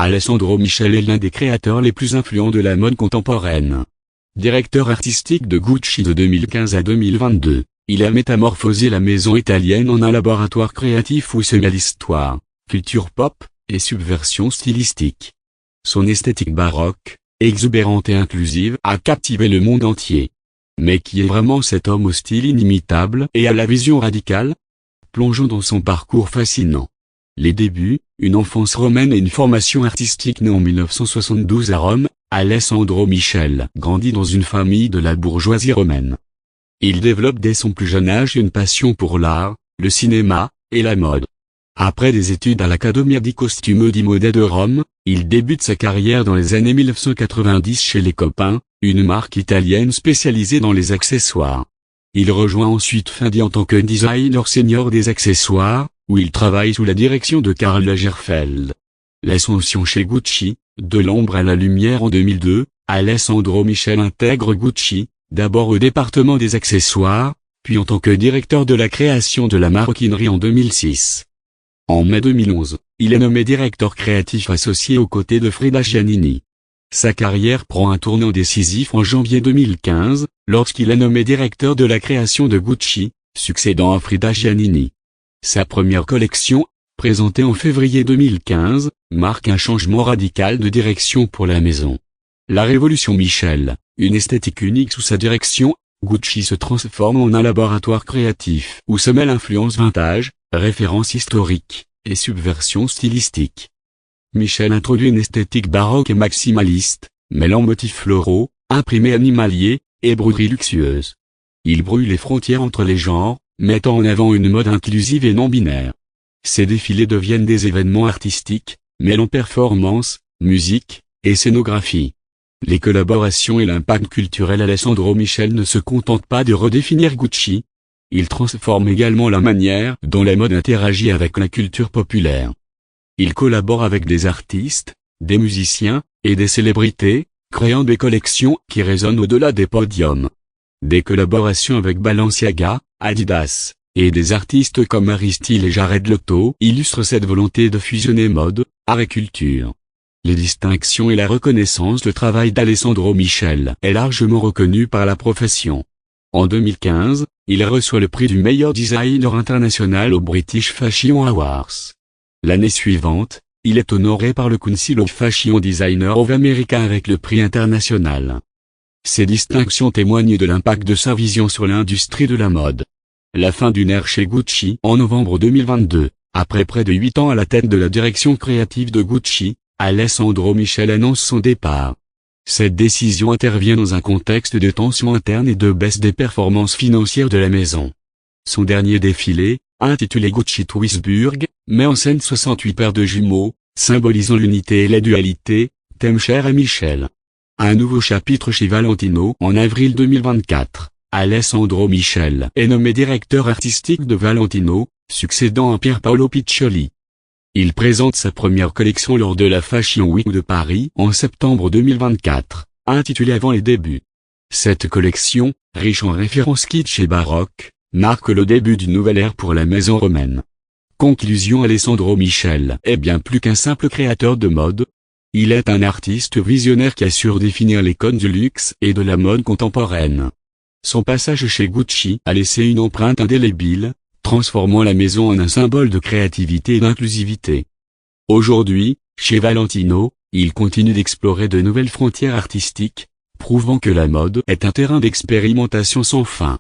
Alessandro Michele est l'un des créateurs les plus influents de la mode contemporaine. Directeur artistique de Gucci de 2015 à 2022, il a métamorphosé la maison italienne en un laboratoire créatif où se mêlent histoire, culture pop, et subversion stylistique. Son esthétique baroque, exubérante et inclusive a captivé le monde entier. Mais qui est vraiment cet homme au style inimitable et à la vision radicale? Plongeons dans son parcours fascinant. Les débuts, une enfance romaine et une formation artistique. Né en 1972 à Rome, Alessandro Michele grandit dans une famille de la bourgeoisie romaine. Il développe dès son plus jeune âge une passion pour l'art, le cinéma, et la mode. Après des études à l'Accademia di Costume di Moda de Rome, il débute sa carrière dans les années 1990 chez Les Copains, une marque italienne spécialisée dans les accessoires. Il rejoint ensuite Fendi en tant que designer senior des accessoires, où il travaille sous la direction de Karl Lagerfeld. L'ascension chez Gucci, de l'ombre à la lumière en 2002, Alessandro Michele intègre Gucci, d'abord au département des accessoires, puis en tant que directeur de la création de la maroquinerie en 2006. En mai 2011, il est nommé directeur créatif associé aux côtés de Frida Giannini. Sa carrière prend un tournant décisif en janvier 2015, lorsqu'il est nommé directeur de la création de Gucci, succédant à Frida Giannini. Sa première collection, présentée en février 2015, marque un changement radical de direction pour la maison. La révolution Michele, une esthétique unique sous sa direction, Gucci se transforme en un laboratoire créatif où se mêlent influences vintage, références historiques, et subversion stylistique. Michele introduit une esthétique baroque et maximaliste, mêlant motifs floraux, imprimés animaliers, et broderies luxueuses. Il brûle les frontières entre les genres, mettant en avant une mode inclusive et non binaire. Ses défilés deviennent des événements artistiques, mêlant performance, musique, et scénographie. Les collaborations et l'impact culturel. Alessandro Michele ne se contente pas de redéfinir Gucci. Il transforme également la manière dont la mode interagit avec la culture populaire. Il collabore avec des artistes, des musiciens, et des célébrités, créant des collections qui résonnent au-delà des podiums. Des collaborations avec Balenciaga, Adidas, et des artistes comme Harry Styles et Jared Leto illustrent cette volonté de fusionner mode, art et culture. Les distinctions et la reconnaissance. Le travail d'Alessandro Michele est largement reconnu par la profession. En 2015, il reçoit le prix du meilleur designer international au British Fashion Awards. L'année suivante, il est honoré par le Council of Fashion Designers of America avec le prix international. Ces distinctions témoignent de l'impact de sa vision sur l'industrie de la mode. La fin d'une ère chez Gucci. En novembre 2022, après près de 8 ans à la tête de la direction créative de Gucci, Alessandro Michele annonce son départ. Cette décision intervient dans un contexte de tensions internes et de baisse des performances financières de la maison. Son dernier défilé, intitulé Gucci Twisburg, met en scène 68 paires de jumeaux, symbolisant l'unité et la dualité, thème cher à Michele. Un nouveau chapitre chez Valentino. En avril 2024, Alessandro Michele est nommé directeur artistique de Valentino, succédant à Pierpaolo Piccioli. Il présente sa première collection lors de la Fashion Week de Paris en septembre 2024, intitulée Avant les débuts. Cette collection, riche en références kitsch et baroques, marque le début d'une nouvelle ère pour la maison romaine. Conclusion. Alessandro Michele est bien plus qu'un simple créateur de mode. Il est un artiste visionnaire qui a su redéfinir les codes du luxe et de la mode contemporaine. Son passage chez Gucci a laissé une empreinte indélébile, transformant la maison en un symbole de créativité et d'inclusivité. Aujourd'hui, chez Valentino, il continue d'explorer de nouvelles frontières artistiques, prouvant que la mode est un terrain d'expérimentation sans fin.